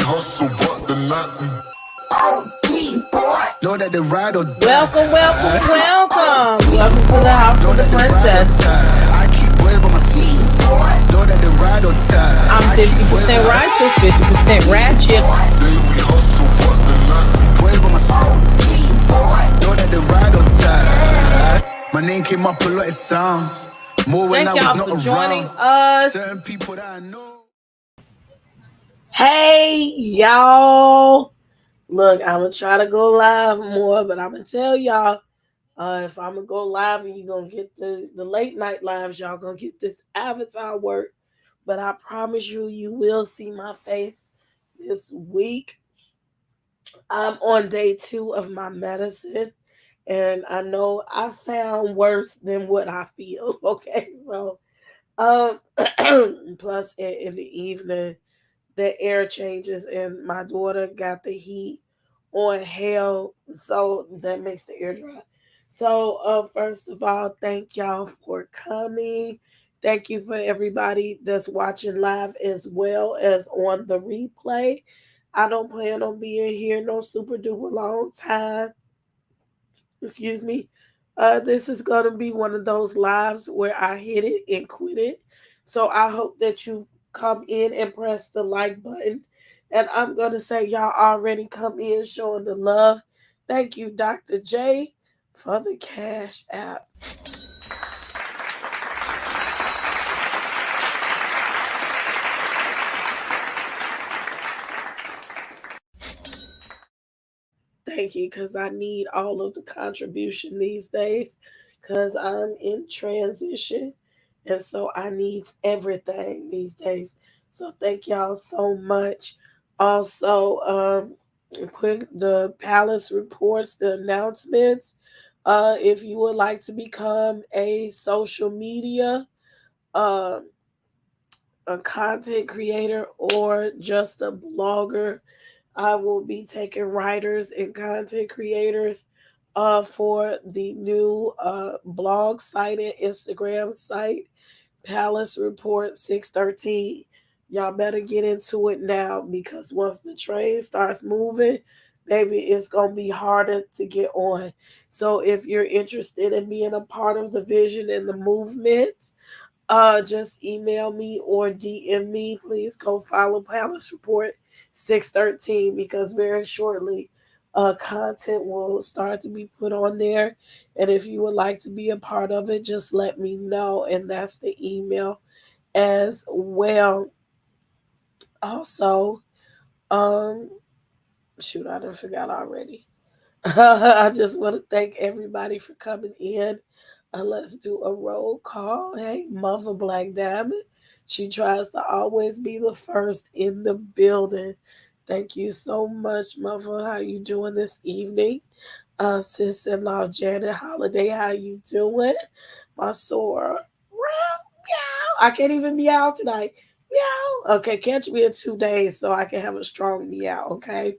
hustle, but the nothing. Know that the ride or die. Welcome to the House of the Princess. I keep worried about my seat. Know that the ride or die. I'm 50% righteous, 50% ratchet. We hustle, but the nothing. Worried about my seat. Know that the ride or die. My name came up a lot, it sounds more when Thank I y'all was not for joining around. us. Certain people that I know. Hey, y'all. Look, I'm going to try to go live more, but I'm going to tell y'all, if I'm going to go live and you're going to get the late night lives, y'all going to get this avatar work. But I promise you, you will see my face this week. I'm on day 2 of my medicine, and I know I sound worse than what I feel, okay? So, plus in the evening, the air changes, and my daughter got the heat on hell, so that makes the air dry. So, first of all, thank y'all for coming. Thank you for everybody that's watching live as well as on the replay. I don't plan on being here no super duper long time. Excuse me. This is going to be one of those lives where I hit it and quit it. So I hope that you come in and press the like button. And I'm going to say y'all already come in showing the love. Thank you, Dr. J, for the Cash App. Thank you, because I need all of the contribution these days, because I'm in transition, and so I need everything these days. So thank y'all so much. Also, quick, the palace reports, the announcements. If you would like to become a social media, uh, a content creator, or just a blogger, I will be taking writers and content creators for the new blog site and Instagram site, Palace Report 613. Y'all better get into it now, because once the train starts moving, maybe it's going to be harder to get on. So if you're interested in being a part of the vision and the movement, just email me or DM me. Please go follow Palace Report 613, because very shortly content will start to be put on there. And if you would like to be a part of it, just let me know. And that's the email as well. Also, shoot, I done forgot already. I just want to thank everybody for coming in. Let's do a roll call. Hey, Mother Black Diamond. She tries to always be the first in the building. Thank you so much, Mother. How you doing this evening? Sis-in-law Janet Holiday, how you doing? My Sora. Meow. I can't even meow tonight. Meow. Okay, catch me in 2 days so I can have a strong meow, okay?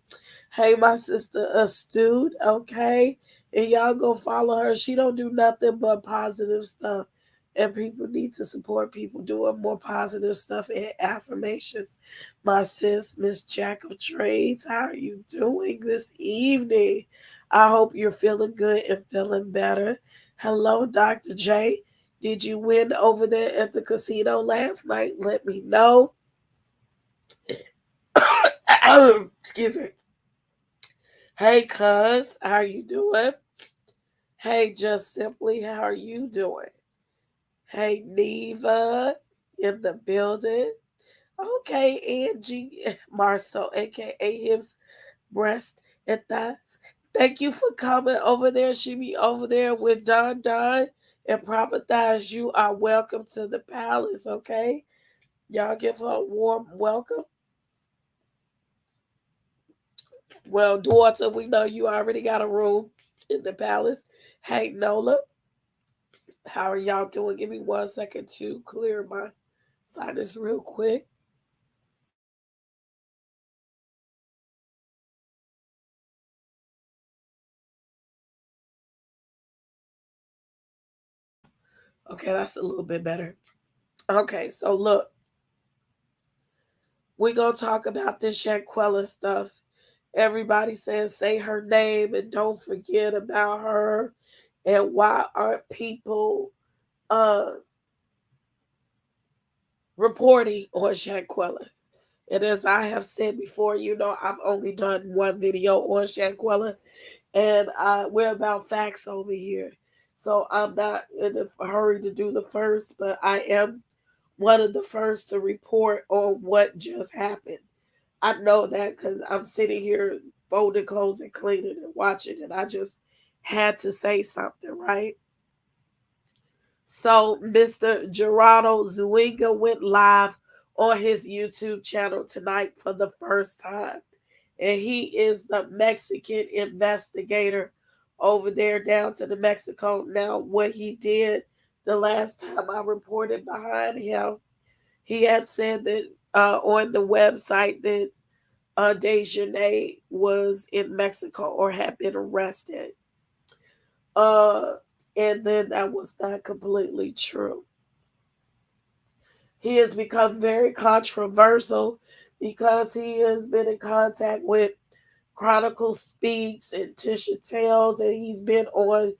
Hey, my sister Astute, okay? And y'all go follow her. She don't do nothing but positive stuff. And people need to support people doing more positive stuff and affirmations. My sis, Miss Jack of Trades, how are you doing this evening? I hope you're feeling good and feeling better. Hello, Dr. J. Did you win over there at the casino last night? Let me know. Excuse me. Hey, cuz, how are you doing? Hey, Just Simply, how are you doing? Hey, Neva, in the building. Okay, Angie Marceau, aka Hips, Breast, and Thighs. Thank you for coming over there. She be over there with Don Don and Proper Thighs. You are welcome to the palace, okay? Y'all give her a warm welcome. Well, daughter, we know you already got a room in the palace. Hey, Nola, how are y'all doing? Give me 1 second to clear my sinus real quick. Okay, that's a little bit better. Okay, so look, We're going to talk about this Shanquella stuff. Everybody says say her name and don't forget about her. And why aren't people uh, reporting on Shanquella? And as I have said before, I've only done one video on Shanquella, and we're about facts over here. So I'm not in a hurry to do the first, but I am one of the first to report on what just happened. I know that because I'm sitting here folding clothes and cleaning and watching, and I just had to say something, right? So Mr. Gerado Zuniga went live on his YouTube channel tonight for the first time. And he is the Mexican investigator over there down to the Mexico. Now, what he did the last time I reported behind him, he had said that on the website that Dejanay was in Mexico or had been arrested. Uh, and then that was not completely true. He has become very controversial because he has been in contact with Chronicle Speaks and Tisha Tales, and he's been on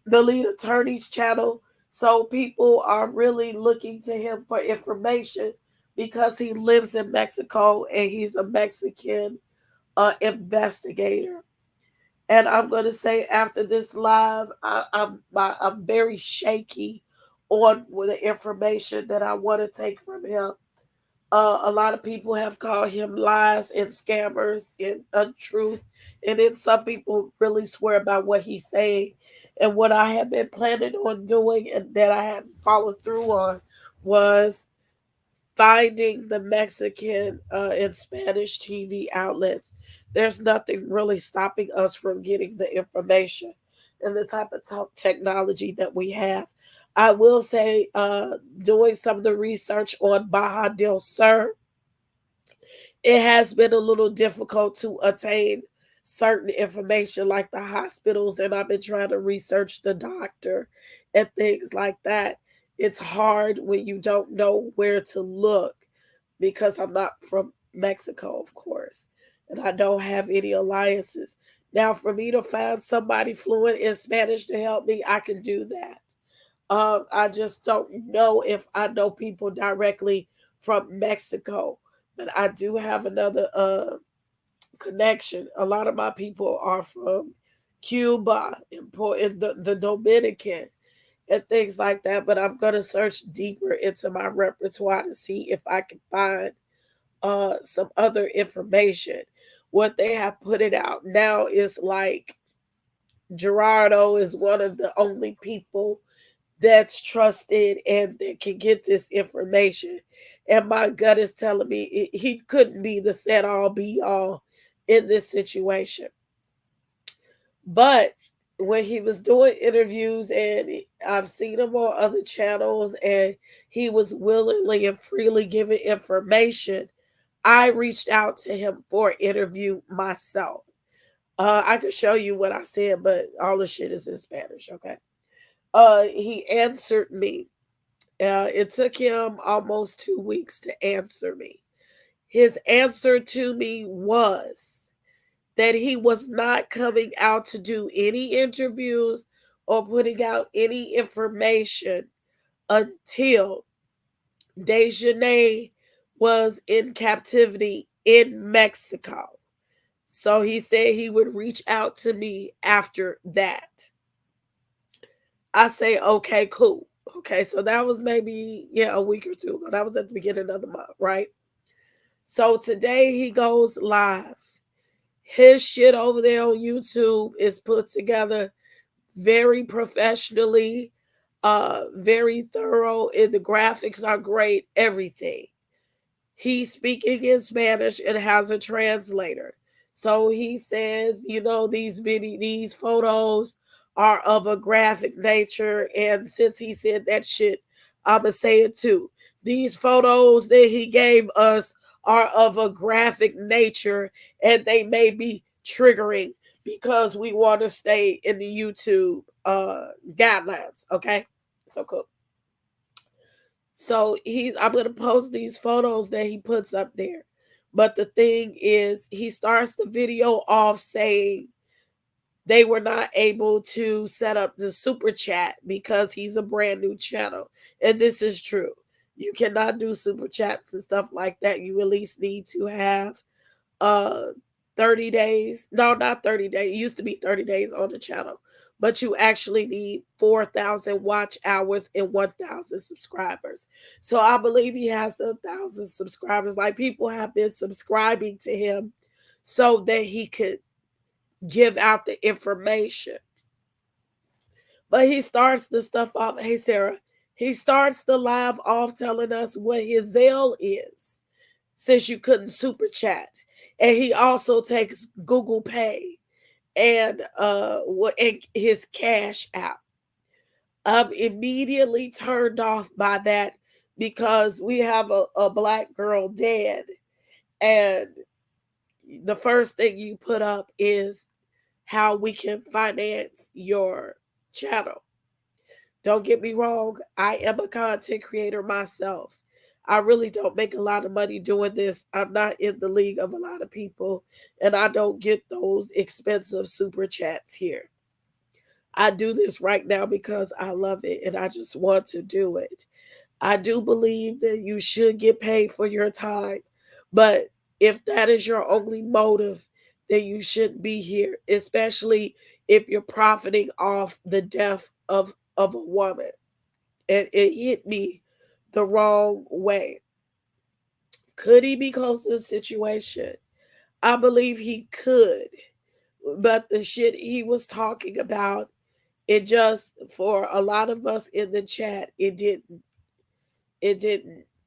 the lead attorney's channel. So people are really looking to him for information because he lives in Mexico and he's a Mexican investigator. And I'm going to say after this live, I'm very shaky on the information that I want to take from him. A lot of people have called him lies and scammers and untruth. And then some people really swear by what he's saying. And what I have been planning on doing and that I haven't followed through on was finding the Mexican and Spanish TV outlets. There's nothing really stopping us from getting the information and the type of technology that we have. I will say, doing some of the research on Baja del Sur, it has been a little difficult to attain certain information like the hospitals, and I've been trying to research the doctor and things like that. It's hard when you don't know where to look because I'm not from Mexico, of course, and I don't have any alliances. Now, for me to find somebody fluent in Spanish to help me, I can do that. I just don't know if I know people directly from Mexico, but I do have another connection. A lot of my people are from Cuba and the Dominican and things like that. But I'm gonna search deeper into my repertoire to see if I can find some other information. What they have put it out now is like Gerardo is one of the only people that's trusted and that can get this information. And my gut is telling me he couldn't be the set all be all in this situation. But when he was doing interviews, and I've seen him on other channels, and he was willingly and freely giving information, I reached out to him for an interview myself. I could show you what I said, but all the shit is in Spanish, okay? He answered me. It took him almost 2 weeks to answer me. His answer to me was that he was not coming out to do any interviews or putting out any information until Dejanay was in captivity in Mexico. So he said he would reach out to me after that. I say, okay, cool. Okay, so that was maybe, a week or two ago. That was at the beginning of the month, right? So today he goes live. His shit over there on YouTube is put together very professionally, very thorough. And the graphics are great, everything. He's speaking in Spanish and has a translator. So he says, these photos are of a graphic nature. And since he said that shit, I'ma say it too. These photos that he gave us are of a graphic nature, and they may be triggering because we want to stay in the YouTube guidelines. Okay, so cool. So I'm gonna post these photos that he puts up there. But the thing is, he starts the video off saying they were not able to set up the super chat because he's a brand new channel. And this is true. You cannot do super chats and stuff like that. You at least need to have uh 30 days. No, not 30 days. It used to be 30 days on the channel. But you actually need 4,000 watch hours and 1,000 subscribers. So I believe he has 1,000 subscribers. Like, people have been subscribing to him so that he could give out the information. But he starts the stuff off. Hey, Sarah. He starts the live off telling us what his Zelle is, since you couldn't super chat. And he also takes Google Pay and his cash out. I'm immediately turned off by that because we have a black girl dead, and the first thing you put up is how we can finance your channel. Don't get me wrong, I am a content creator myself. I really don't make a lot of money doing this. I'm not in the league of a lot of people, and I don't get those expensive super chats here. I do this right now because I love it and I just want to do it. I do believe that you should get paid for your time, but if that is your only motive, then you shouldn't be here, especially if you're profiting off the death of a woman. And it hit me the wrong way. Could he be close to the situation? I believe he could. But the shit he was talking about, it just, for a lot of us in the chat, it didn't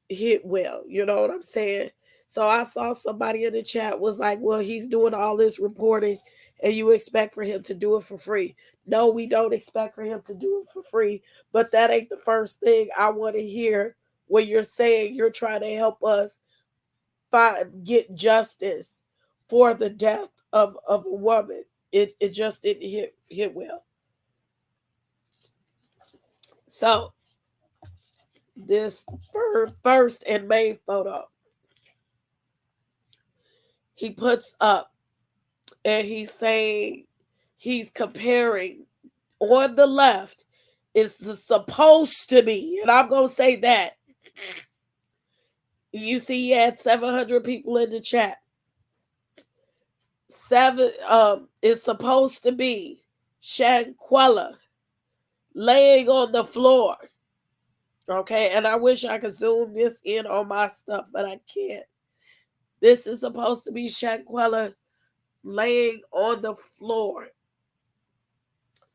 hit well. You know what I'm saying? So I saw somebody in the chat was like, well, he's doing all this reporting and you expect for him to do it for free. No, we don't expect for him to do it for free. But that ain't the first thing I want to hear when you're saying you're trying to help us get justice for the death of a woman. It just didn't hit well. So this first and main photo he puts up, and he's saying, he's comparing, on the left is supposed to be, and I'm gonna say that. You see, he had 700 people in the chat. Seven is supposed to be Shanquella laying on the floor. Okay, and I wish I could zoom this in on my stuff, but I can't. This is supposed to be Shanquella laying on the floor.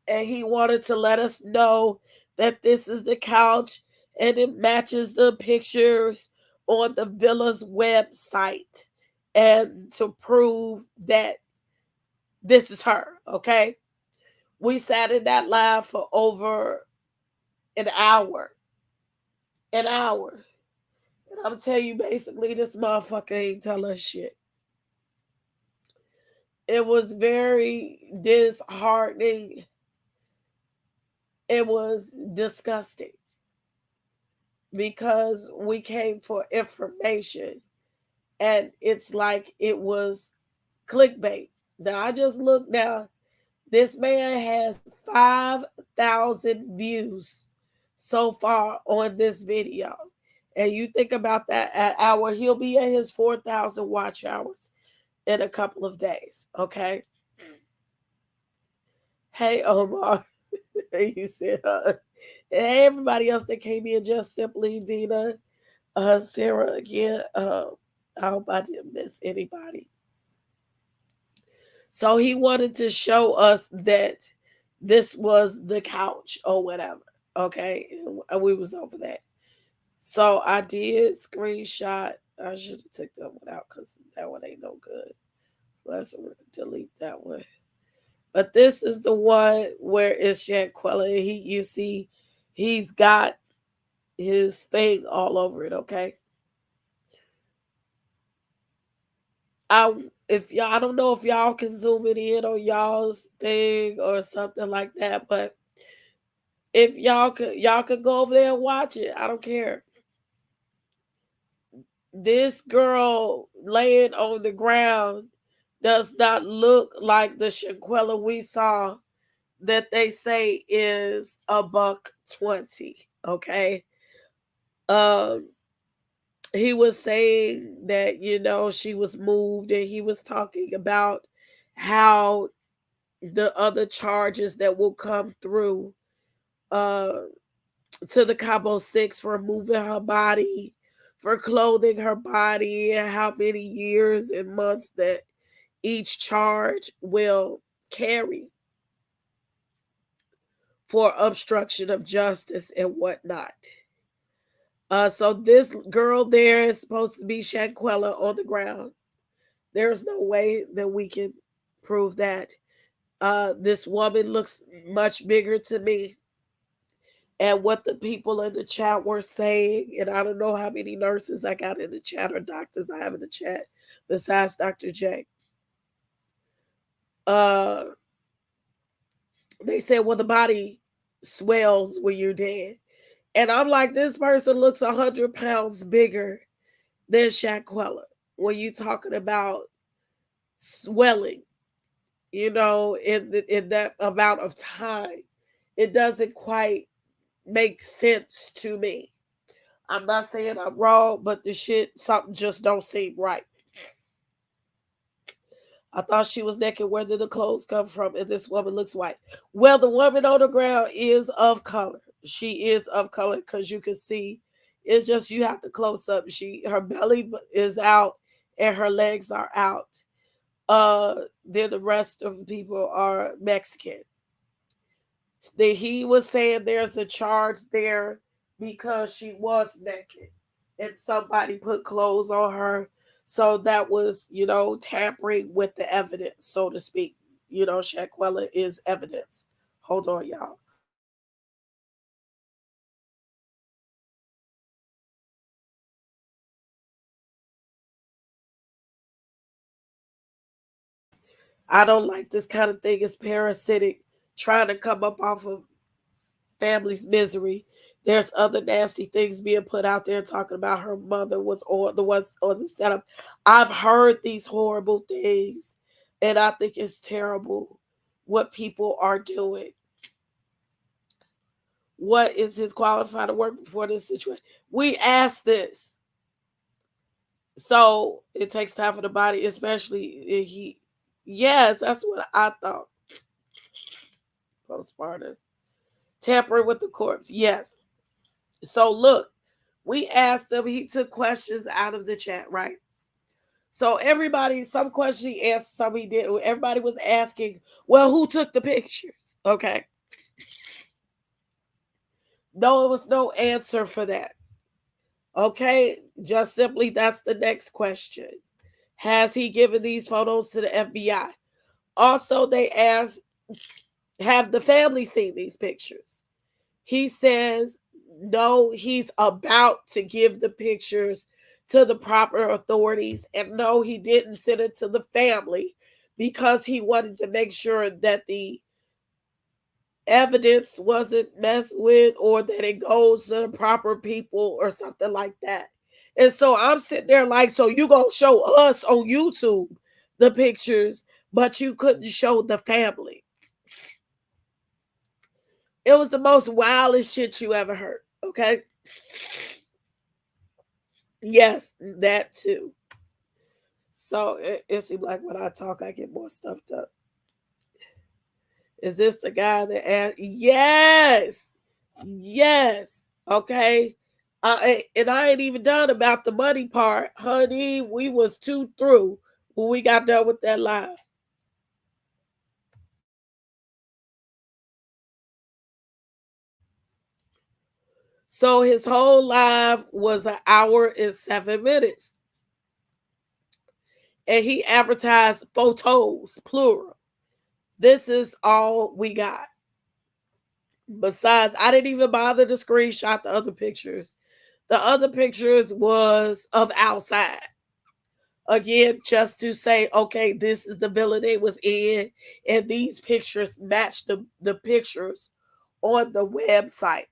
And he wanted to let us know that this is the couch and it matches the pictures on the villa's website, and to prove that this is her. Okay, we sat in that live for over an hour. And I'm telling you, basically, this motherfucker ain't tell us shit. It was very disheartening. It was disgusting because we came for information, and it's like it was clickbait. Now I just looked now. This man has 5,000 views so far on this video. And you think about that, at hour, he'll be at his 4,000 watch hours in a couple of days. Okay. Hey, Omar. You said, and hey, everybody else that came in, just simply Dina, Sarah again. I hope I didn't miss anybody. So he wanted to show us that this was the couch or whatever. Okay. And we was over that. So I did screenshot. I should have took that one out because that one ain't no good. Let's delete that one. But this is the one where it's Shanquella. You see, he's got his thing all over it. Okay. I don't know if y'all can zoom it in on y'all's thing or something like that, but if y'all could go over there and watch it. I don't care. this girl laying on the ground does not look like the Shanquella we saw that they say is a buck 20. Okay. Um, he was saying that, she was moved, and he was talking about how the other charges that will come through uh to the Cabo Six for moving her body, for clothing her body, and how many years and months that each charge will carry for obstruction of justice and whatnot. So this girl there is supposed to be Shanquella on the ground. There's no way that we can prove that. This woman looks much bigger to me. And what the people in the chat were saying, and I don't know how many nurses I got in the chat or doctors I have in the chat besides Dr. J. Uh, they said, well, the body swells when you're dead. And I'm like, this person looks 100 pounds bigger than Shanquella when you're talking about swelling, in that amount of time. It doesn't quite make sense to me. I'm not saying I'm wrong, but something just don't seem right. I thought she was naked. Where did the clothes come from? And this woman looks white. Well, the woman on the ground is of color. She is of color because you can see. It's just you have to close up. Her belly is out and her legs are out. Then the rest of the people are Mexican. He was saying there's a charge there because she was naked and somebody put clothes on her. So that was, tampering with the evidence, so to speak. Shanquella is evidence. Hold on, y'all. I don't like this kind of thing. It's parasitic, trying to come up off of family's misery. There's other nasty things being put out there talking about her mother was the setup. I've heard these horrible things, and I think it's terrible what people are doing. What is his qualified to work for this situation? We asked this. So it takes time for the body, especially if he. Yes, that's what I thought. Postpartum. Tampering with the corpse. Yes. So look, we asked him, he took questions out of the chat, right? So everybody, some questions he answered, some he didn't. Everybody was asking, well, who took the pictures? Okay. No, there was no answer for that. Okay, just simply that's the next question. Has he given these photos to the FBI? Also, they asked, have the family seen these pictures? He says, no, he's about to give the pictures to the proper authorities. And no, he didn't send it to the family because he wanted to make sure that the evidence wasn't messed with or that it goes to the proper people or something like that. And so I'm sitting there like, so you gonna show us on YouTube the pictures, but you couldn't show the family. It was the most wildest shit you ever heard. Okay. Yes, that too. So it seems like when I talk, I get more stuffed up. Is this the guy that asked? Yes. Yes. Okay. And I ain't even done about the money part. Honey, we was too through when we got done with that live. So his whole live was an hour and 7 minutes. And he advertised photos, plural. This is all we got. Besides, I didn't even bother to screenshot the other pictures. The other pictures was of outside. Again, just to say, okay, this is the villa they was in, and these pictures match the pictures on the website.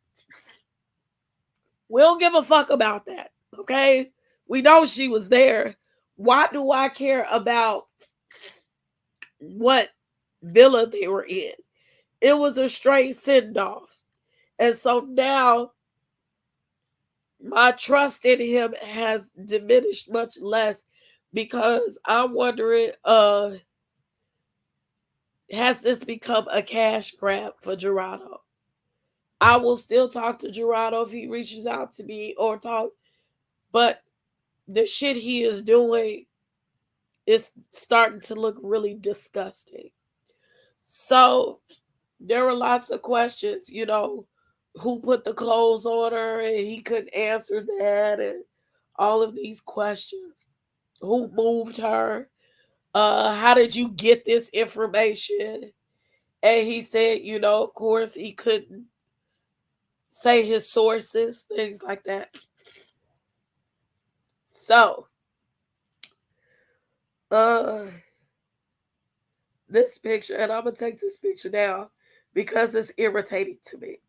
We don't give a fuck about that, okay? We know she was there. Why do I care about what villa they were in? It was a straight send-off. And so now my trust in him has diminished much less because I'm wondering, has this become a cash grab for Gerado? I will still talk to Gerado if he reaches out to me or talks, but the shit he is doing is starting to look really disgusting. So there were lots of questions, who put the clothes on her, and he couldn't answer that, and all of these questions. Who moved her? How did you get this information? And he said, of course, he couldn't say his sources, things like that. So, this picture, and I'm gonna take this picture down because it's irritating to me.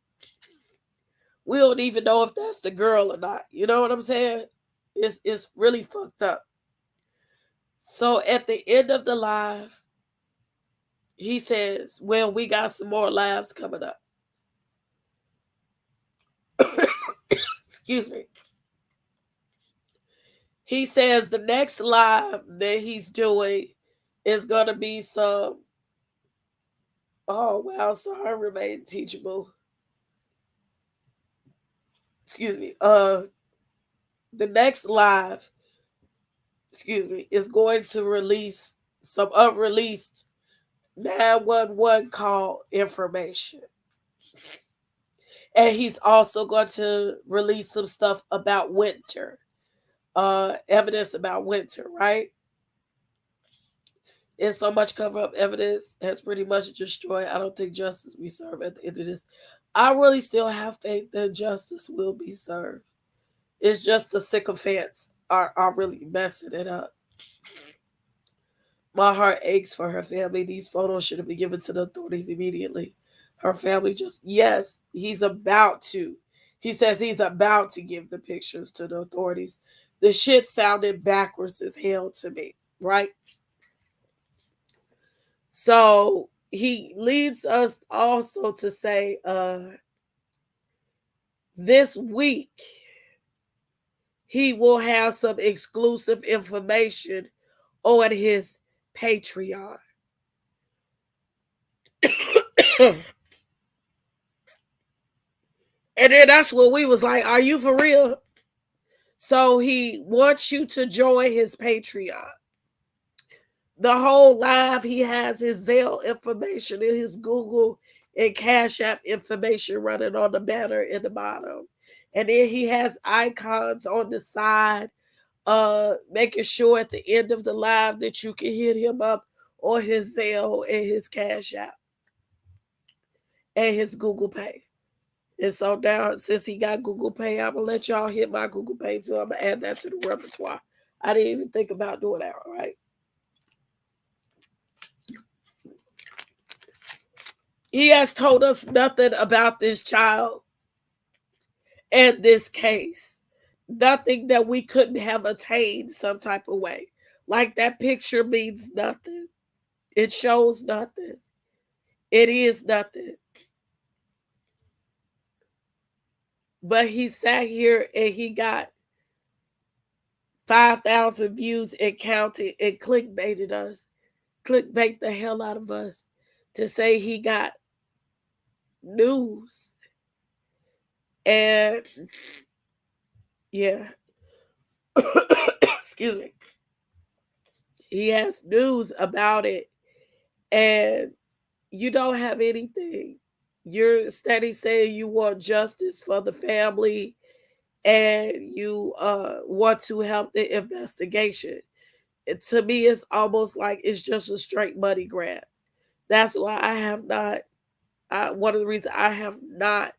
We don't even know if that's the girl or not. You know what I'm saying? It's really fucked up. So at the end of the live, he says, "Well, we got some more lives coming up." Excuse me. He says the next live that he's doing is gonna be some. Oh wow, sorry, remain teachable. Excuse me. The next live, is going to release some unreleased 911 call information. And he's also going to release some stuff about Winter. Evidence about Winter, right? And so much cover up evidence has pretty much destroyed. I don't think justice we serve at the end of this. I really still have faith that justice will be served. It's just the sycophants are really messing it up. My heart aches for her family. These photos should have been given to the authorities immediately. Her family yes, he's about to. He says he's about to give the pictures to the authorities. The shit sounded backwards as hell to me, right? So he leads us also to say, this week, he will have some exclusive information on his Patreon. And then that's when we was like, are you for real? So he wants you to join his Patreon. The whole live, he has his Zelle information and his Google and Cash App information running on the banner in the bottom. And then he has icons on the side, making sure at the end of the live that you can hit him up on his Zelle and his Cash App and his Google Pay. And so now, since he got Google Pay, I'm going to let y'all hit my Google Pay too. I'm going to add that to the repertoire. I didn't even think about doing that, all right? He has told us nothing about this child and this case. Nothing that we couldn't have attained some type of way. Like that picture means nothing. It shows nothing. It is nothing. But he sat here and he got 5,000 views and counted and clickbaited us. Clickbait the hell out of us to say he got news. And yeah. Excuse me. He has news about it. And you don't have anything. You're steady saying you want justice for the family and you want to help the investigation. To me, it's almost like it's just a straight money grab. That's why I have not, one of the reasons I have not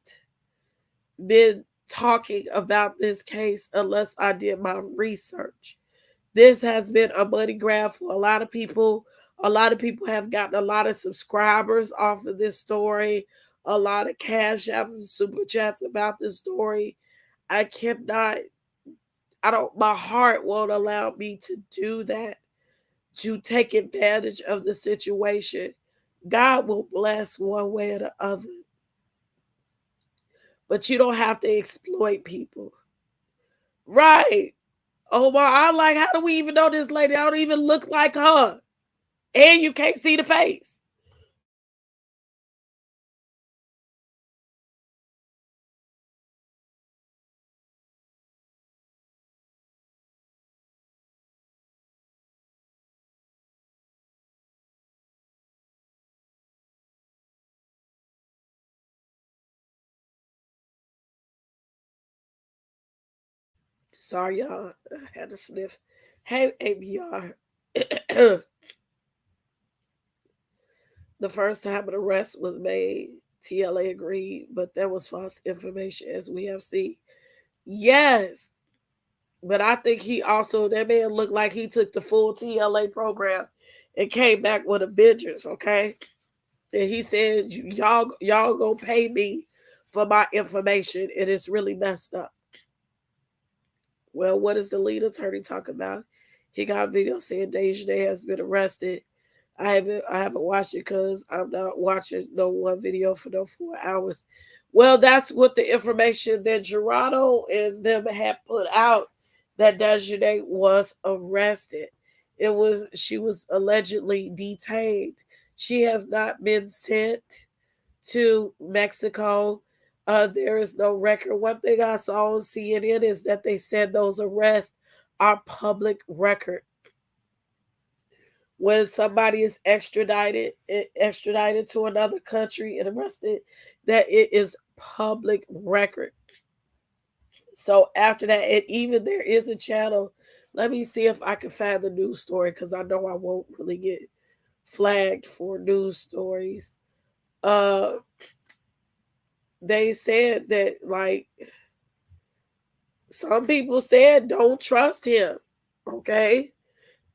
been talking about this case unless I did my research. This has been a money grab for a lot of people. A lot of people have gotten a lot of subscribers off of this story, a lot of cash apps and super chats about this story. I cannot my heart won't allow me to do that, to take advantage of the situation. God will bless one way or the other. But you don't have to exploit people. Right. Oh my, I'm like, how do we even know this lady? I don't even look like her. And you can't see the face. Sorry, y'all. I had to sniff. Hey, ABR. The first time an arrest was made, TLA agreed, but there was false information, as we have seen. Yes. But I think that man looked like he took the full TLA program and came back with a vengeance, okay? And he said, y'all gonna pay me for my information, and it's really messed up. Well, what is the lead attorney talking about? He got video saying Dejanay has been arrested. I haven't watched it because I'm not watching no one video for no 4 hours. Well, that's what the information that Gerado and them had put out, that Dejanay was arrested. She was allegedly detained. She has not been sent to Mexico. There is no record. One thing I saw on CNN is that they said those arrests are public record. When somebody is extradited to another country and arrested, that it is public record. So after that, and even there is a channel. Let me see if I can find the news story, because I know I won't really get flagged for news stories. They said that, like, some people said don't trust him, okay?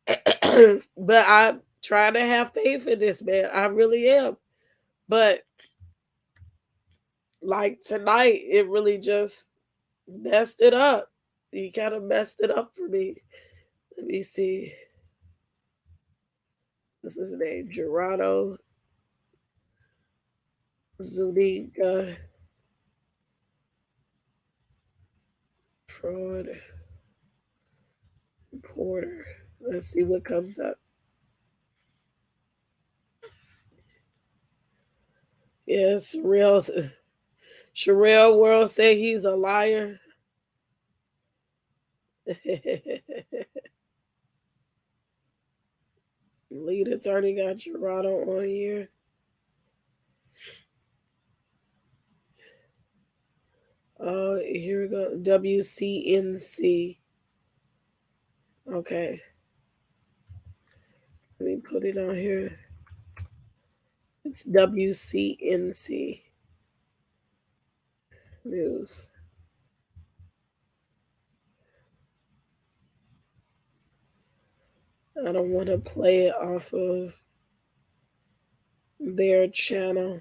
But I'm trying to have faith in this man. I really am. But like tonight, it really just messed it up. He kind of messed it up for me. Let me see. This is his name, Gerado Zuniga. Fraud reporter. Let's see what comes up. Yes, Sherelle World say he's a liar. Lead attorney got Gerado on here. Oh, here we go. WCNC. Okay. Let me put it on here. It's WCNC News. I don't want to play it off of their channel.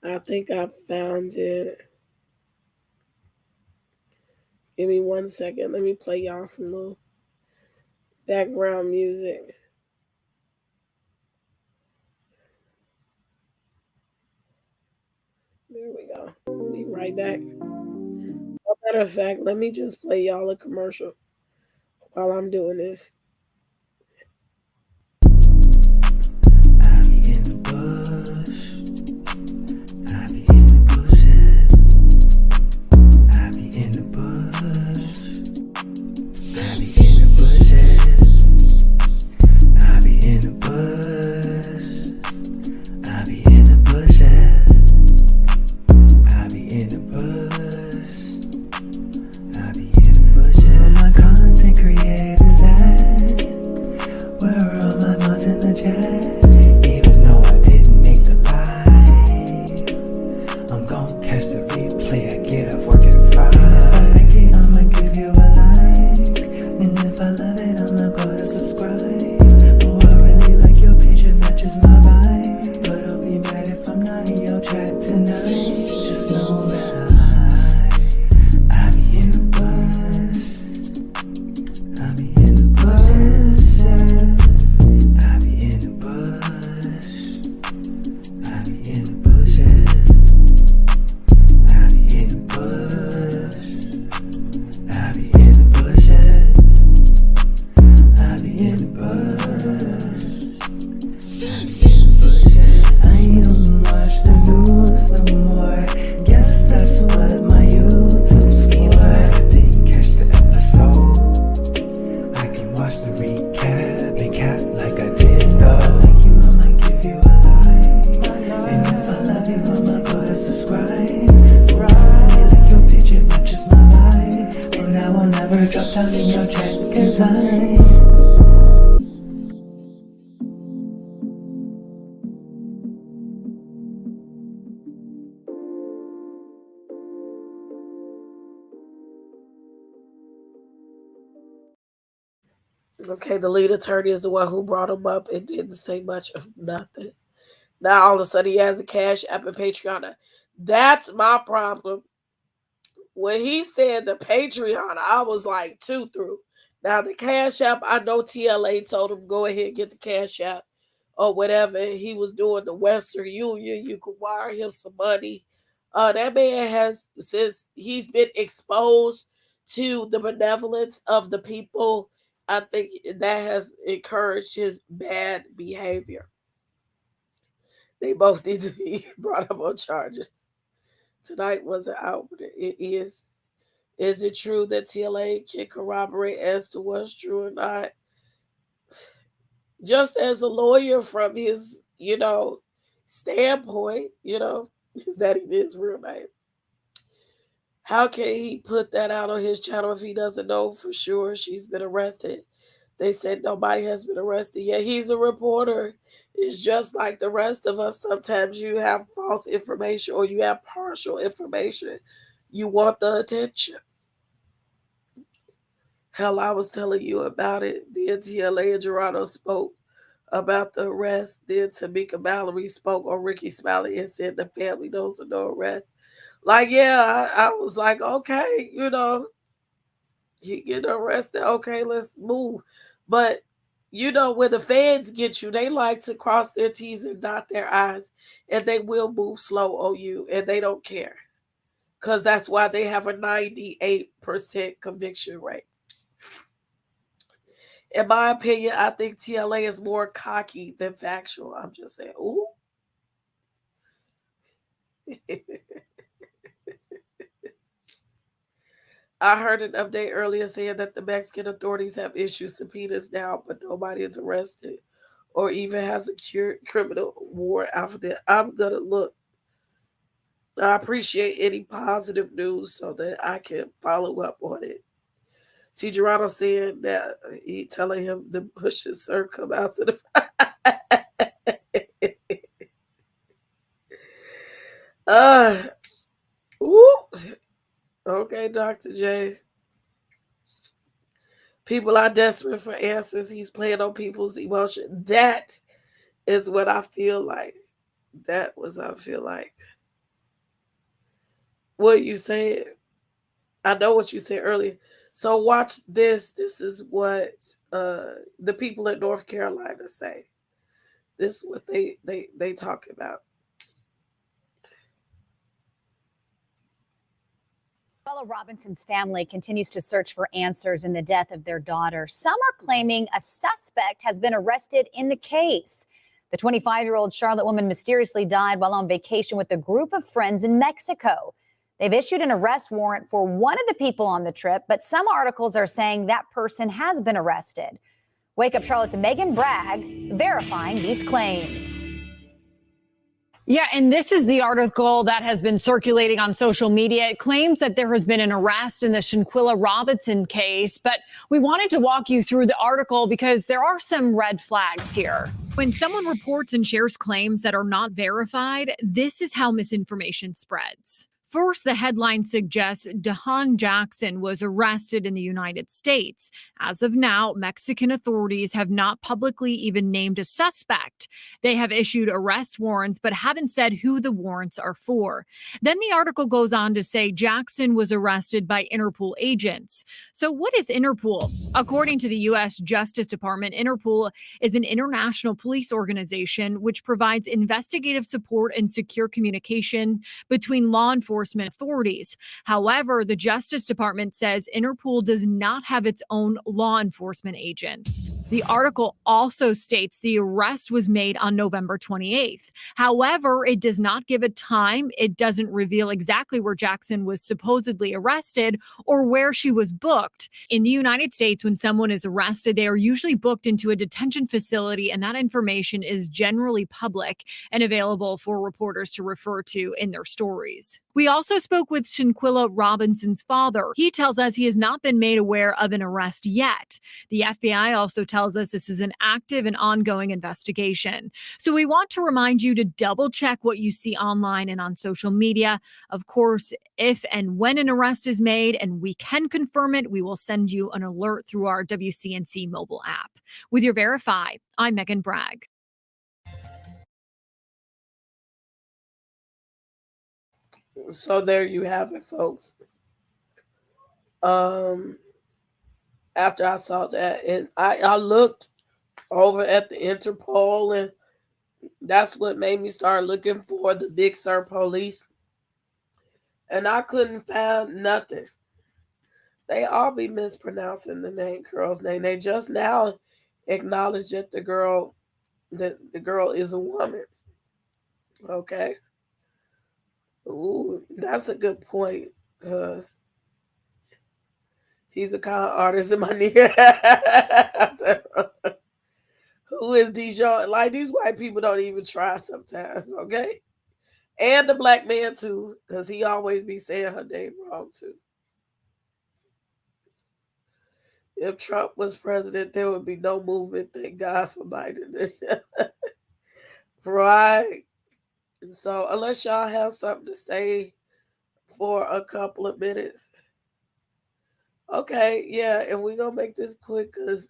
I think I found it. Give me 1 second. Let me play y'all some little background music. There we go. Be right back. As a matter of fact, let me just play y'all a commercial while I'm doing this. I be in the bush. I be in the bushes. I be in the bush. I be in the bushes. I be in the bush. I be in the bushes. I be in the bush. I be in the bushes. Where my content creators at? Where are all my moms in the chat? Even though I didn't make the live, I'm gon' catch the replay. I get off work at 5. If I like it, I'ma give you a like. And if I love it, I'ma go and subscribe. Oh, I really like your page, it matches my vibe. But I'll be mad if I'm not in your chat tonight. Just Okay, the lead attorney is the one who brought him up and didn't say much of nothing. Now all of a sudden he has a Cash App and Patreon. That's my problem. When he said the Patreon, I was like two through. Now the Cash App, I know TLA told him go ahead and get the Cash App or whatever. He was doing the Western Union. You could wire him some money. That man has, since he's been exposed to the benevolence of the people, I think that has encouraged his bad behavior. They both need to be brought up on charges. Tonight wasn't out, but it is. Is it true that TLA can corroborate as to what's true or not? Just as a lawyer from his, standpoint, is that his real name. How can he put that out on his channel if he doesn't know for sure she's been arrested? They said nobody has been arrested yet. He's a reporter. It's just like the rest of us. Sometimes you have false information or you have partial information. You want the attention. Hell, I was telling you about it. The TLA and Gerado spoke about the arrest. Then Tamika Mallory spoke on Ricky Smiley and said the family knows of no arrest. Like, yeah, I was like, okay, he get arrested. Okay, let's move. But, when the fans get you, they like to cross their T's and dot their I's. And they will move slow on you. And they don't care. Because that's why they have a 98% conviction rate. In my opinion, I think TLA is more cocky than factual. I'm just saying, ooh. I heard an update earlier saying that the Mexican authorities have issued subpoenas now, but nobody is arrested or even has a criminal warrant after that. I'm going to look. I appreciate any positive news so that I can follow up on it. See, Gerado saying that he telling him the bushes, sir, come out to the Okay, Dr. J. People are desperate for answers. He's playing on people's emotion. That is what I feel like. That was I feel like. What you said. I know what you said earlier. So watch this. This is what the people in North Carolina say. This is what they talk about. Shanquella Robinson's family continues to search for answers in the death of their daughter. Some are claiming a suspect has been arrested in the case. The 25-year-old Charlotte woman mysteriously died while on vacation with a group of friends in Mexico. They've issued an arrest warrant for one of the people on the trip, but some articles are saying that person has been arrested. Wake Up Charlotte's Megan Bragg verifying these claims. Yeah, and this is the article that has been circulating on social media. It claims that there has been an arrest in the Shanquella Robinson case, but we wanted to walk you through the article because there are some red flags here. When someone reports and shares claims that are not verified, this is how misinformation spreads. First, the headline suggests DeHaan Jackson was arrested in the United States. As of now, Mexican authorities have not publicly even named a suspect. They have issued arrest warrants, but haven't said who the warrants are for. Then the article goes on to say Jackson was arrested by Interpol agents. So what is Interpol? According to the U.S. Justice Department, Interpol is an international police organization which provides investigative support and secure communication between law enforcement authorities. However, the Justice Department says Interpol does not have its own law enforcement agents. The article also states the arrest was made on November 28th. However, it does not give a time. It doesn't reveal exactly where Jackson was supposedly arrested or where she was booked. In the United States, when someone is arrested, they are usually booked into a detention facility, and that information is generally public and available for reporters to refer to in their stories. We also spoke with Shanquella Robinson's father. He tells us he has not been made aware of an arrest yet. The FBI also tells us this is an active and ongoing investigation. So we want to remind you to double check what you see online and on social media. Of course, if and when an arrest is made and we can confirm it, we will send you an alert through our WCNC mobile app. With your Verify, I'm Megan Bragg. So there you have it, folks. After I saw that, and I looked over at the Interpol, and that's what made me start looking for the Big Sur police. And I couldn't find nothing. They all be mispronouncing the girl's name. They just now acknowledged that the girl is a woman. Okay. Ooh, that's a good point, because he's a con artist in my nigga. Who is Dijon? Like, these white people don't even try sometimes, okay? And the black man too, because he always be saying her name wrong too. If Trump was president, there would be no movement. Thank God for Biden. Right. So unless y'all have something to say for a couple of minutes. Okay, yeah, and we're gonna make this quick because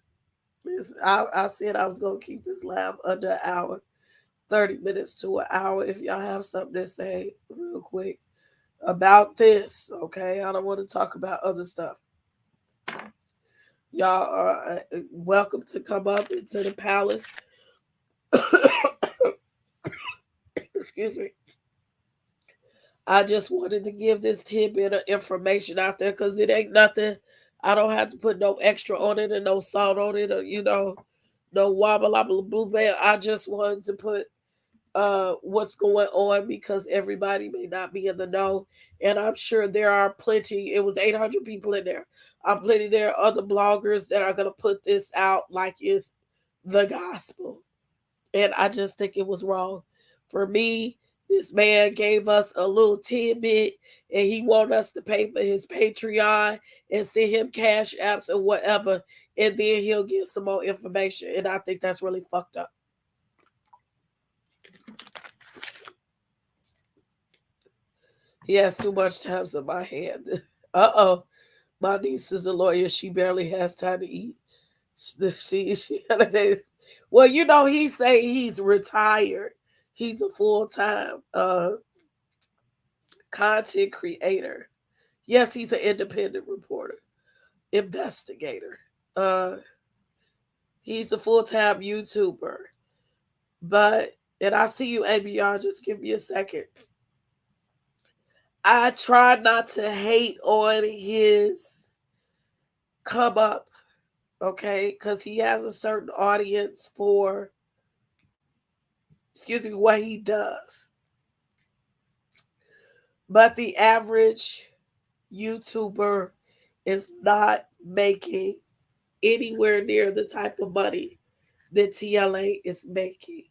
I said I was gonna keep this live under an hour, 30 minutes to an hour. If y'all have something to say real quick about this, okay? I don't want to talk about other stuff. Y'all are welcome to come up into the palace. Excuse me. I just wanted to give this tidbit of information out there because it ain't nothing. I don't have to put no extra on it and no salt on it, or no wobble wobble blue bell. I just wanted to put what's going on because everybody may not be in the know, and I'm sure there are plenty. It was 800 people in there. I'm plenty. There are other bloggers that are gonna put this out like it's the gospel, and I just think it was wrong. For me, this man gave us a little tidbit, and he want us to pay for his Patreon and send him cash apps and whatever, and then he'll get some more information, and I think that's really fucked up. He has too much time in my hand. My niece is a lawyer. She barely has time to eat. Well, he say he's retired. He's a full-time content creator. Yes, he's an independent reporter, investigator. He's a full-time YouTuber. And I see you, ABR. Just give me a second. I try not to hate on his come up, okay? Because he has a certain audience for, what he does. But the average YouTuber is not making anywhere near the type of money that TLA is making.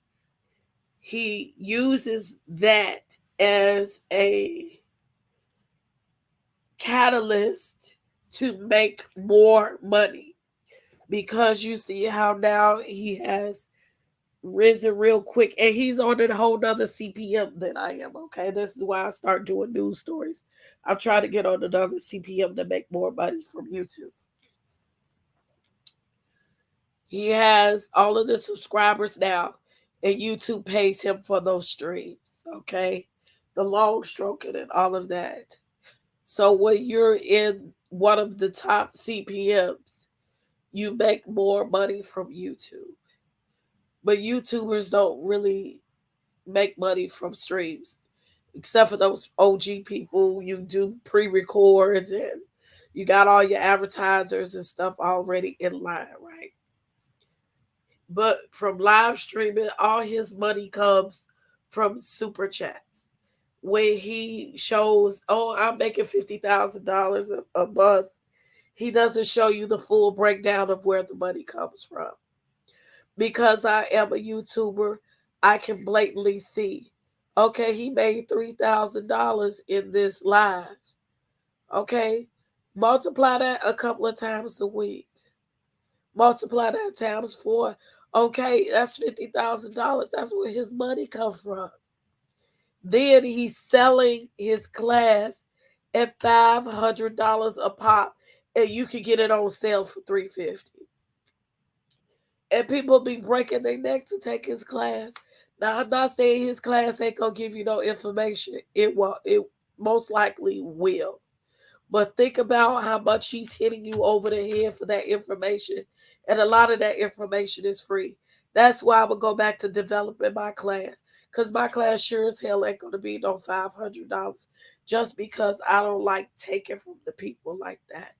He uses that as a catalyst to make more money, because you see how now he has risen real quick, and he's on a whole nother CPM than I am. Okay, this is why I start doing news stories. I'm trying to get on another CPM to make more money from YouTube. He has all of the subscribers now, and YouTube pays him for those streams. Okay, the long stroking and all of that. So when you're in one of the top CPMs, you make more money from YouTube. But YouTubers don't really make money from streams, except for those OG people. You do pre-records and you got all your advertisers and stuff already in line, right? But from live streaming, all his money comes from super chats. When he shows, I'm making $50,000 a month, he doesn't show you the full breakdown of where the money comes from. Because I am a YouTuber, I can blatantly see, okay, he made $3,000 in this live. Okay, multiply that a couple of times a week. Multiply that times 4. Okay, that's $50,000. That's where his money come from. Then he's selling his class at $500 a pop, and you can get it on sale for $350. And people be breaking their neck to take his class. Now I'm not saying his class ain't gonna give you no information. It will. It most likely will. But think about how much he's hitting you over the head for that information. And a lot of that information is free. That's why I'm going to go back to developing my class. Because my class sure as hell ain't going to be no $500 just because I don't like taking from the people like that.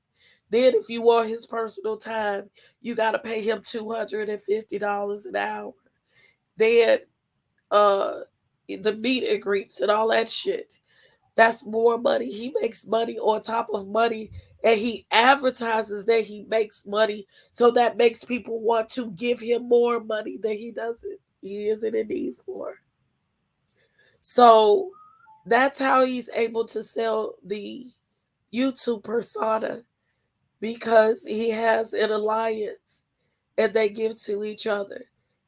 Then if you want his personal time, you got to pay him $250 an hour. Then the meet and greets and all that shit. That's more money. He makes money on top of money, and he advertises that he makes money, so that makes people want to give him more money that he isn't in need for. So that's how he's able to sell the YouTube persona, because he has an alliance and they give to each other.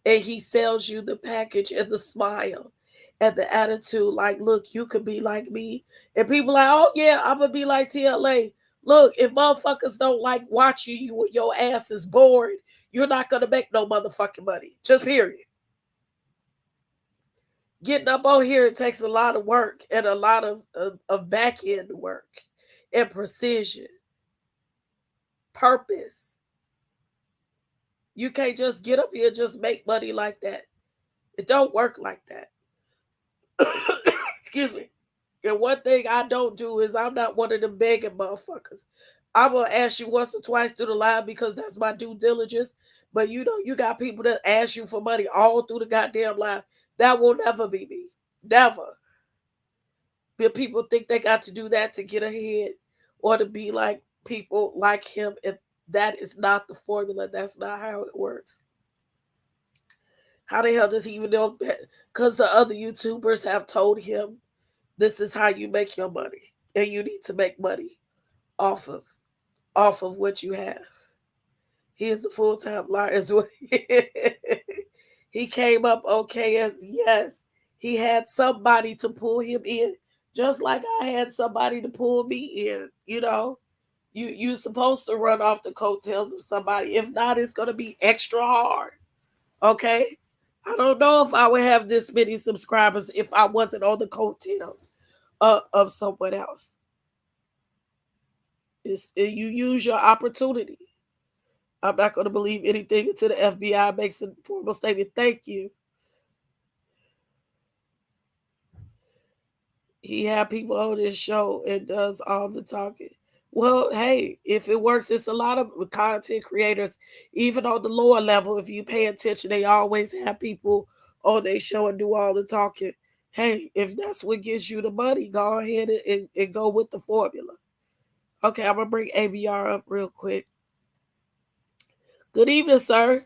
And he sells you the package and the smile and the attitude like, look, you could be like me. And people like, oh yeah, I'm gonna be like TLA. Look, if motherfuckers don't like watching you when your ass is bored, you're not gonna make no motherfucking money. Just period. Getting up on here, it takes a lot of work and a lot of back end work and precision, purpose. You can't just get up here and just make money like that. It don't work like that. Excuse me. And one thing I don't do is I'm not one of them begging motherfuckers. I'm gonna ask you once or twice through the live because that's my due diligence. But you know, you got people that ask you for money all through the goddamn live. That will never be me. Never. But people think they got to do that to get ahead or to be like people like him. And that is not the formula. That's not how it works. How the hell does he even know that? Because the other YouTubers have told him this is how you make your money, and you need to make money off of what you have. He is a full-time liar as well. He came up okay as yes. He had somebody to pull him in, just like I had somebody to pull me in. You know, you're supposed to run off the coattails of somebody. If not, it's gonna be extra hard. Okay. I don't know if I would have this many subscribers if I wasn't on the coattails of someone else. You use your opportunity. I'm not going to believe anything until the FBI makes a formal statement. Thank you. He had people on his show and does all the talking. Well, hey, if it works, it's a lot of content creators, even on the lower level. If you pay attention, they always have people on their show and do all the talking. Hey, if that's what gives you the money, go ahead and go with the formula. Okay, I'm going to bring ABR up real quick. Good evening, sir.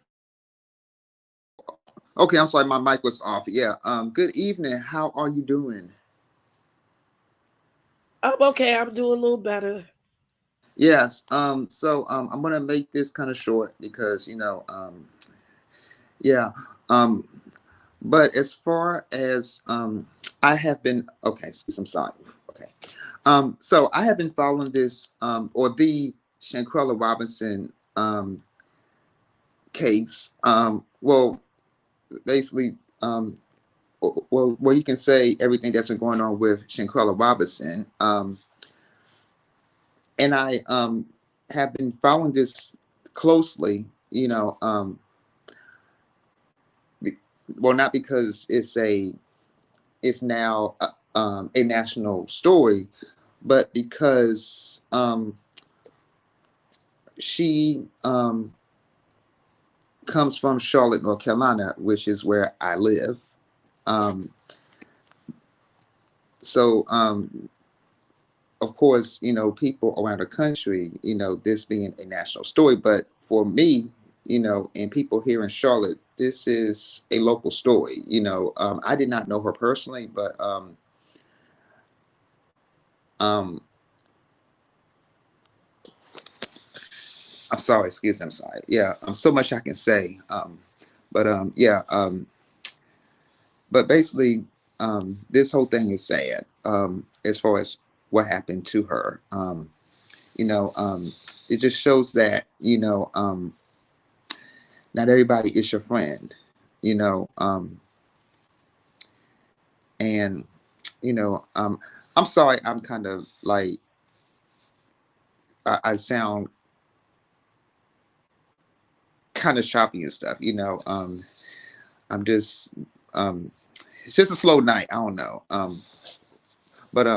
Okay, I'm sorry, my mic was off. Yeah. Good evening. How are you doing? I'm okay. I'm doing a little better. Yes. So I'm gonna make this kind of short because yeah. But as far as I have been okay, excuse I'm sorry. Okay. So I have been following this or the Shanquella Robinson case. Well, basically well, you can say everything that's been going on with Shanquella Robinson. And I have been following this closely, well, not because it's now a national story, but because she comes from Charlotte, North Carolina, which is where I live. So of course, people around the country, this being a national story, but for me, and people here in Charlotte, this is a local story. I did not know her personally, but I'm sorry, excuse me, I'm sorry. Yeah, so much I can say. But yeah, but basically, this whole thing is sad. As far as what happened to her. You know, it just shows that, not everybody is your friend, you know, and you know, I'm sorry, I'm kind of like I sound kind of choppy and stuff, I'm just um it's just a slow night. I don't know. But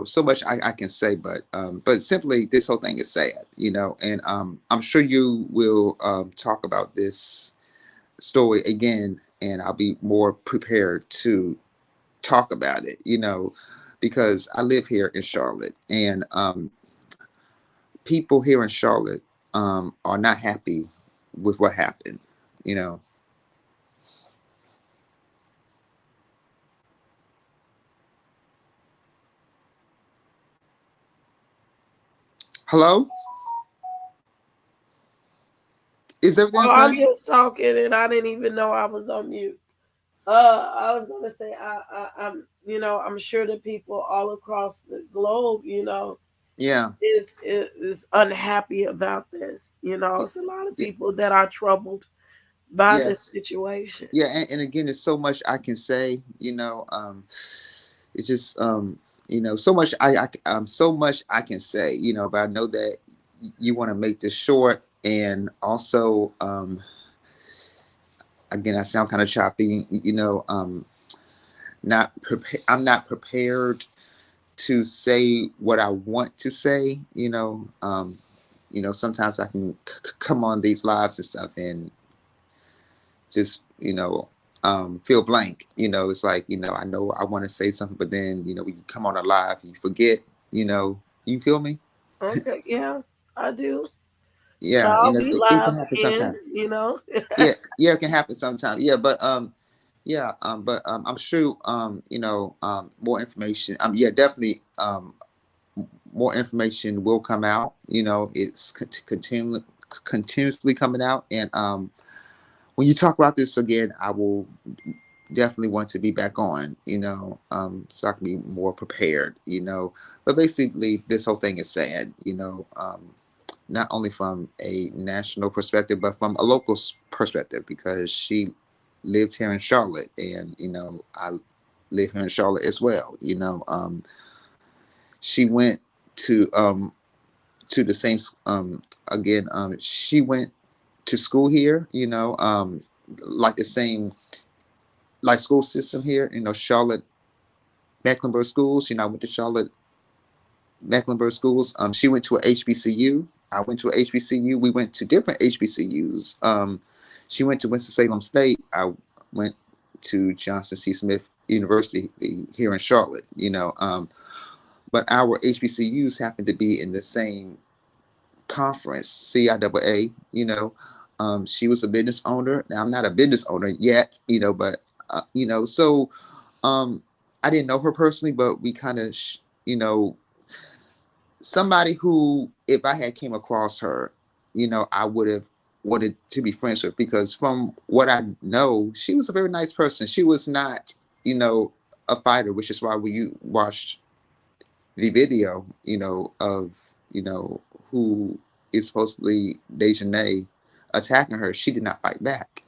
so much I can say, but simply this whole thing is sad, and I'm sure you will talk about this story again, and I'll be more prepared to talk about it, because I live here in Charlotte, and people here in Charlotte are not happy with what happened, you know. Hello, is everything Oh, I'm okay? just talking and I didn't even know I was on mute. I was gonna say I'm sure that people all across the globe, Yeah. is unhappy about this. Y- It's a lot of y- people that are troubled by this yes. situation. Yeah, and again, there's so much I can say, it's just so much so much I can say, but I know that you want to make this short, and also again, I sound kind of choppy, I'm not prepared to say what I want to say, sometimes I can come on these lives and stuff and just feel blank. It's like, I know I want to say something, but then when you come on a live you forget. You feel me? Okay, yeah, I do. But Yeah, I'll be it live can happen again, sometimes. Yeah, yeah, it can happen sometimes. Yeah, but I'm sure more information. Yeah, definitely more information will come out. It's continuously coming out, and when you talk about this again, I will definitely want to be back on, so I can be more prepared, But basically, this whole thing is sad, not only from a national perspective, but from a local perspective, because she lived here in Charlotte, and I live here in Charlotte as well. She went to the same again. She went to school here, like the same like school system here, Charlotte Mecklenburg schools. I went to Charlotte Mecklenburg schools. She went to a HBCU. I went to a HBCU. We went to different HBCUs. She went to Winston-Salem State. I went to Johnson C. Smith University here in Charlotte. But our HBCUs happened to be in the same conference, CIAA. She was a business owner. Now I'm not a business owner yet. But so I didn't know her personally, but we kind of, somebody who, if I had came across her, I would have wanted to be friends with, because from what I know, she was a very nice person. She was not, a fighter, which is why when you watched the video, of, who is supposedly Dejanay attacking her, she did not fight back.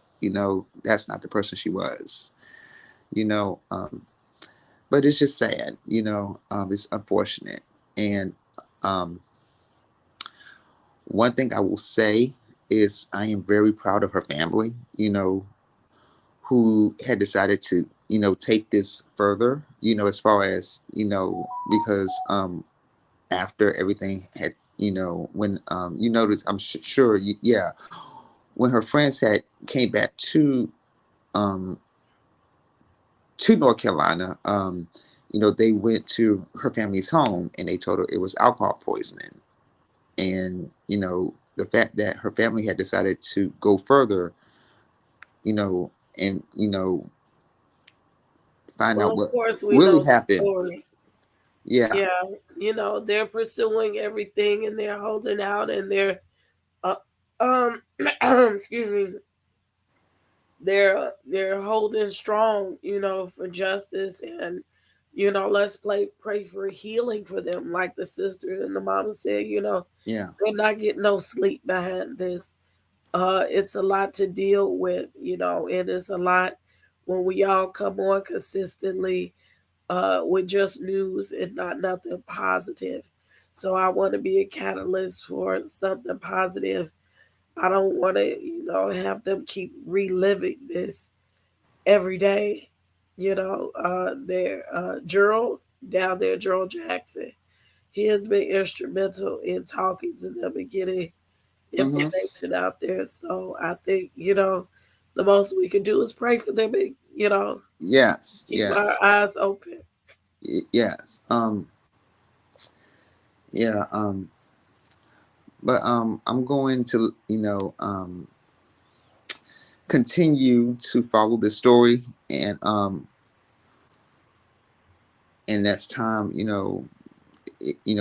That's not the person she was. You know, but it's just sad. It's unfortunate. And um, one thing I will say is I am very proud of her family. Who had decided to take this further. As far as because after everything had when you notice, I'm sure yeah, when her friends had came back um to North Carolina, they went to her family's home and they told her it was alcohol poisoning. And, the fact that her family had decided to go further, and, find Well, out of what course, we really know the happened. story. Yeah. Yeah, they're pursuing everything and they're holding out and they're excuse me, they're holding strong, for justice, and let's pray for healing for them, like the sister and the mama said. Yeah. They're not getting no sleep behind this. It's a lot to deal with, and it's a lot when we all come on consistently with just news and not nothing positive. So I want to be a catalyst for something positive. I don't want to, have them keep reliving this every day. Gerald down there, Gerald Jackson, he has been instrumental in talking to them and getting Mm-hmm. information out there. So I think, the most we can do is pray for them and, Yes. keep our Yes. eyes open. Yes. Yeah. But I'm going to, continue to follow this story, and next time,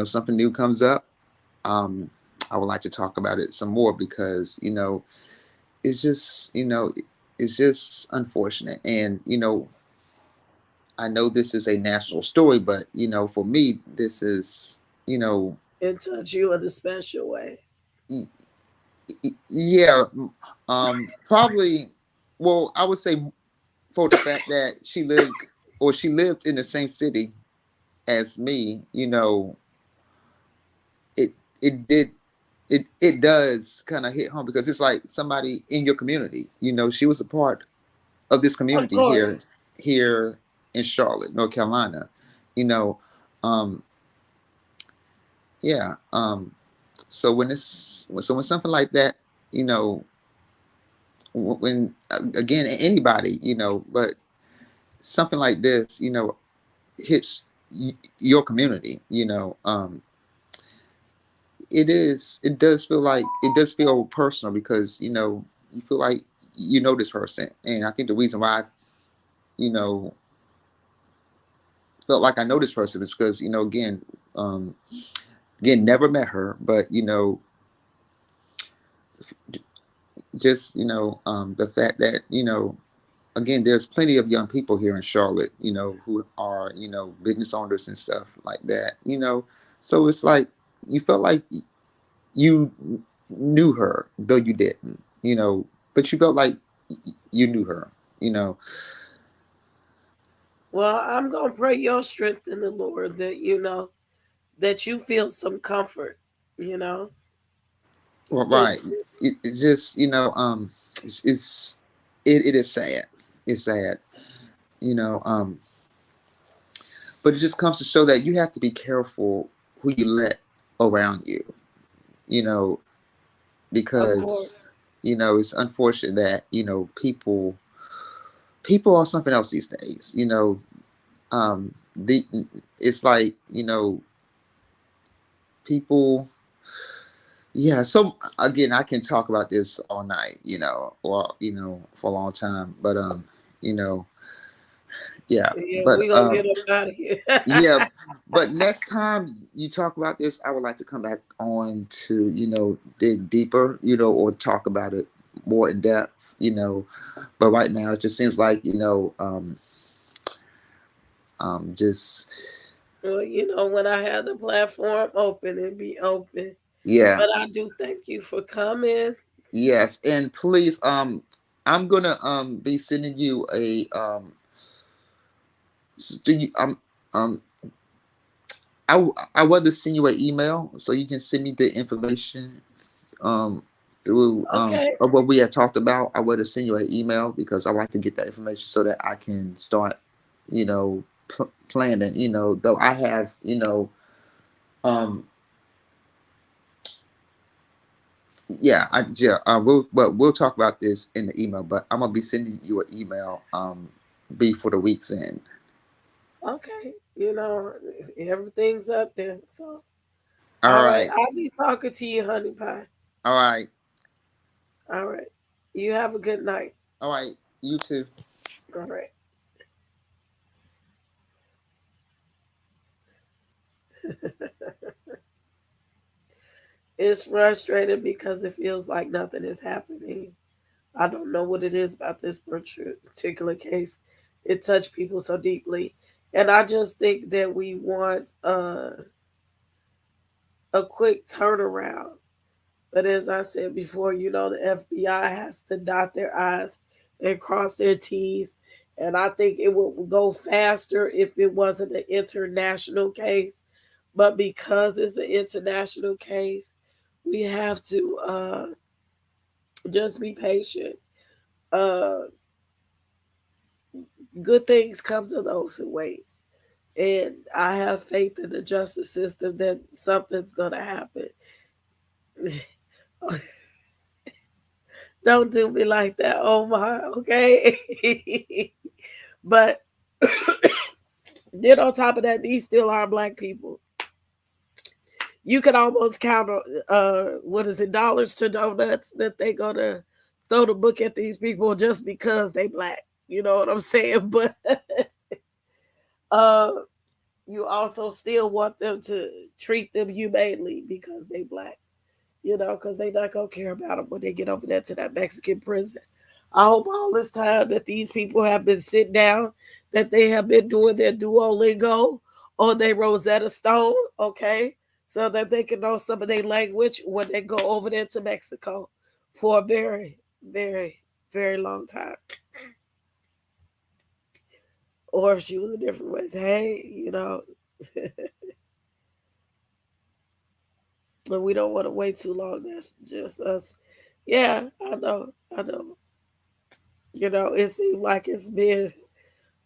something new comes up, um, I would like to talk about it some more, because it's just, it's just unfortunate. And I know this is a national story, but for me, this is, And touch you in a special way. y- yeah, probably. Well, I would say, for the fact that she lived in the same city as me, it it did it does kind of hit home, because it's like somebody in your community. She was a part of this Of community course. here in Charlotte, North Carolina. You know, um, yeah. So when something like that, you know, when again, anybody, but something like this, hits your community, it does feel personal, because you feel like you know this person. And I think the reason why I, you know felt like I know this person is because, um again, never met her, but just the fact that, again, there's plenty of young people here in Charlotte, who are, business owners and stuff like that, so it's like you felt like you knew her, though you didn't, but you felt like you knew her, you know. Well, I'm going to pray your strength in the Lord that, that you feel some comfort, you know, Well, that right. It's just, it's it is sad. It's sad, you know. But it just comes to show that you have to be careful who you let around you, you know, of because course. it's unfortunate that people are something else these days. The It's like people. Yeah. So again, I can talk about this all night, or for a long time, but you know, yeah, Yeah, but we're going to get up out of here. yeah, but next time you talk about this, I would like to come back on to, dig deeper, or talk about it more in depth. But right now it just seems like, just, Well, when I have the platform open, it be open. yeah, But I do thank you for coming. yes. And please, I'm gonna be sending you a do you um I want to send you an email so you can send me the information um through Okay. of what we had talked about. I want to send you an email because I like to get that information so that I can start, planning. Though I have, um, yeah, we'll talk about this in the email. But I'm gonna be sending you an email before the week's end. Okay. Everything's up there. So, All all right. right, I'll be talking to you, honey pie. all right, All right. You have a good night. all right. You too. All right. It's frustrating because it feels like nothing is happening. I don't know what it is about this particular case. It touched people so deeply. And I just think that we want a quick turnaround. But as I said before, the FBI has to dot their I's and cross their T's. And I think it would go faster if it wasn't an international case. But because it's an international case, we have to just be patient. Uh, Good things come to those who wait. And I have faith in the justice system that something's going to happen. Don't do me like that, Omar, okay? But then on top of that, these still are black people. You can almost count what is it, dollars to donuts that they gonna throw the book at these people just because they black. You know what I'm saying? But uh you also still want them to treat them humanely because they black. Because they not gonna care about them when they get over there to that Mexican prison. I hope all this time that these people have been sitting down, that they have been doing their Duolingo or their Rosetta Stone, okay, so that they can know some of their language when they go over there to Mexico for a very, very, very long time. Or if she was a different race, hey, and we don't want to wait too long. That's just us. Yeah, I know, I know. It seems like it's been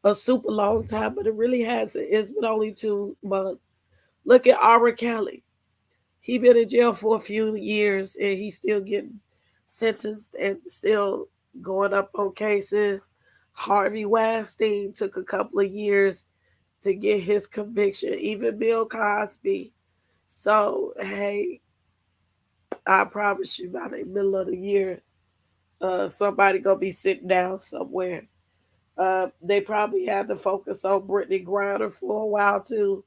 a super long time, but it really hasn't. It's been only 2 months. Look at R. Kelly. He been in jail for a few years and he's still getting sentenced and still going up on cases. Harvey Weinstein took a couple of years to get his conviction. Even Bill Cosby. So hey, I promise you, by the middle of the year, somebody gonna be sitting down somewhere. They probably had to focus on Brittany Griner for a while too,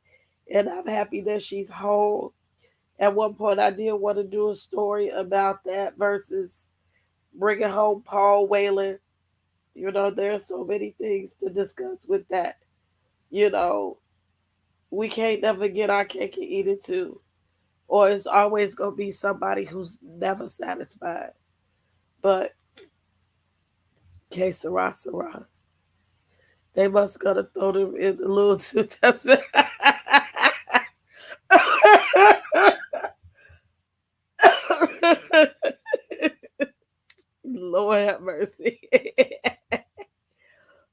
and I'm happy that she's home. At one point, I did want to do a story about that versus bringing home Paul Whelan. There are so many things to discuss with that. You know, we can't never get our cake and eat it too, or it's always gonna be somebody who's never satisfied. But que sera, sera. They must gonna throw them in the little Two Testament. Lord have mercy.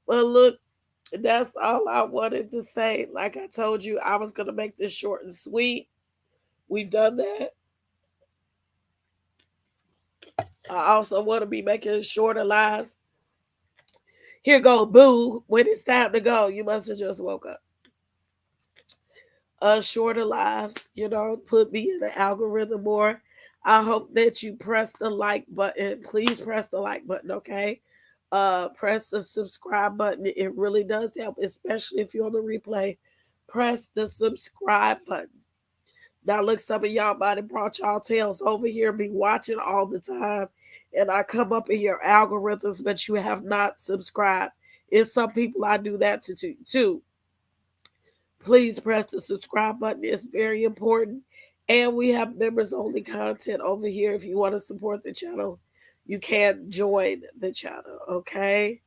Well, look, that's all I wanted to say. Like I told you, I was gonna make this short and sweet. We've done that. I also want to be making shorter lives. Here go, boo. When it's time to go, you must have just woke up. Shorter lives, put me in the algorithm more. I hope that you press the like button. Please press the like button, okay? Press the subscribe button. It really does help, especially if you're on the replay. Press the subscribe button. Now, look, some of y'all might have brought y'all tails over here, be watching all the time, and I come up in your algorithms, but you have not subscribed. It's some people I do that to too. Please press the subscribe button. It's very important. And we have members only content over here. If you want to support the channel, you can join the channel, okay?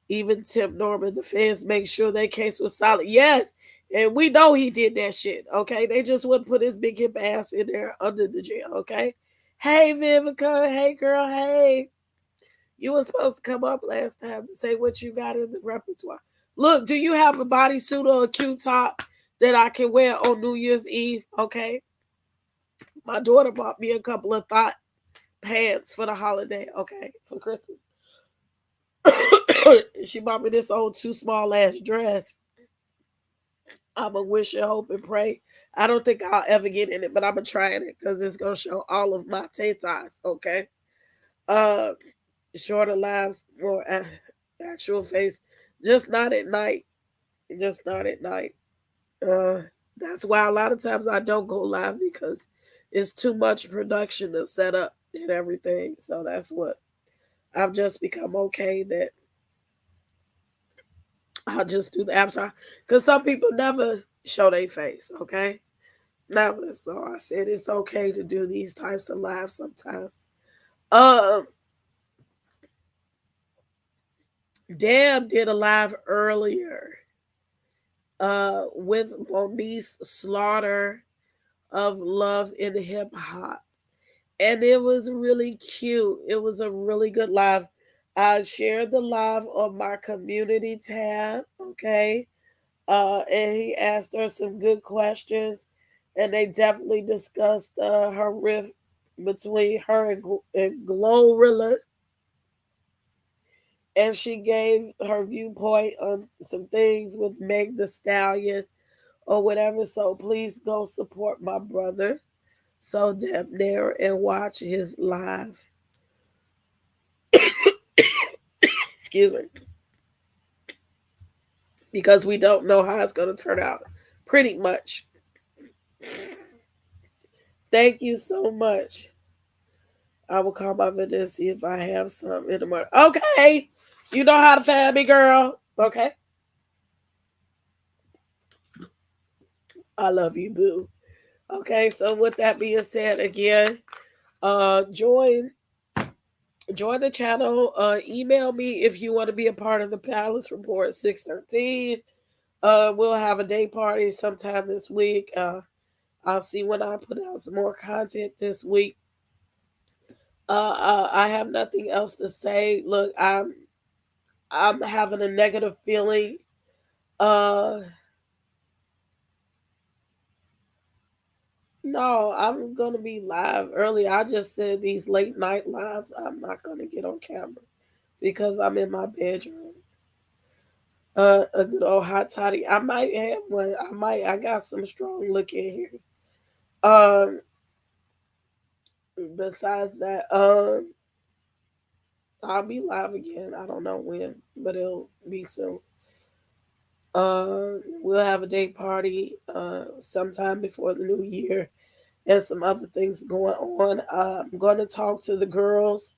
Even Tim Norman, the fans make sure their case was solid. Yes, and we know he did that shit, okay? They just wouldn't put his big hip ass in there under the jail, okay? Hey, Vivica. Hey, girl. Hey. You were supposed to come up last time to say what you got in the repertoire. Look, do you have a bodysuit or a cute top that I can wear on New Year's Eve? Okay. My daughter bought me a couple of thought pants for the holiday, okay, for Christmas. She bought me this old too small ass dress. I'm going to wish and hope and pray. I don't think I'll ever get in it, but I'm going to try it because it's going to show all of my tatas, okay? Shorter lives, more actual face. Just not at night. Just not at night. That's why a lot of times I don't go live because it's too much production to set up and everything. So that's what I've just become okay that I'll just do the avatar. Because some people never show their face, okay? Never. So I said it's okay to do these types of lives sometimes. Deb did a live earlier with Moniece Slaughter of Love in Hip Hop. And it was really cute. It was a really good live. I shared the live on my community tab, okay? And he asked her some good questions, and they definitely discussed her rift between her and Glorilla. And she gave her viewpoint on some things with Meg the Stallion or whatever. So please go support my brother, So Deb there, and watch his live. Excuse me. Because we don't know how it's going to turn out. Pretty much. Thank you so much. I will call my vendor and see if I have some in the morning. Okay. You know how to find me, girl. Okay. I love you, boo. Okay, so with that being said, again, join the channel. Email me if you want to be a part of the Palace Report 613. We'll have a day party sometime this week. I'll see when I put out some more content this week. I have nothing else to say. Look, I'm having a negative feeling. No, I'm gonna be live early. I just said these late night lives, I'm not gonna get on camera because I'm in my bedroom. A good old hot toddy. I might have one. I got some strong look in here. Besides that, I'll be live again. I don't know when, but it'll be soon. We'll have a day party sometime before the new year and some other things going on. I'm going to talk to the girls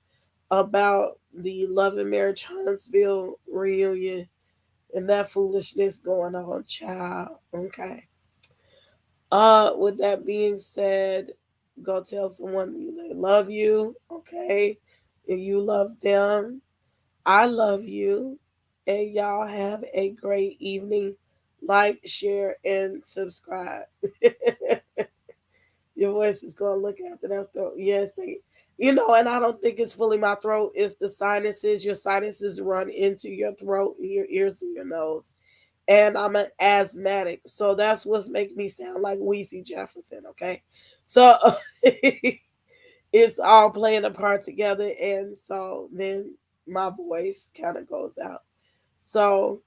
about the Love and Marriage Huntsville reunion and that foolishness going on, child. Okay. With that being said, go tell someone they love you, okay? If you love them, I love you. And y'all have a great evening. Like, share, and subscribe. Your voice is going to look after that throat. Yes, and I don't think it's fully my throat. It's the sinuses. Your sinuses run into your throat, your ears, and your nose. And I'm an asthmatic. So that's what's making me sound like Weezy Jefferson, okay? So it's all playing a part together. And so then my voice kind of goes out. So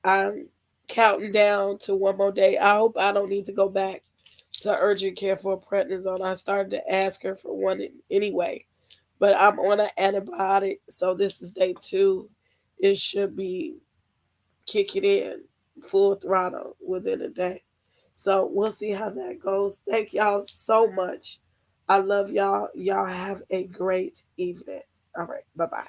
I'm counting down to one more day. I hope I don't need to go back to urgent care for a prednisone. I started to ask her for one anyway, but I'm on an antibiotic. So this is day 2. It should be kicking in full throttle within a day. So we'll see how that goes. Thank y'all so much. I love y'all. Y'all have a great evening. All right. Bye-bye.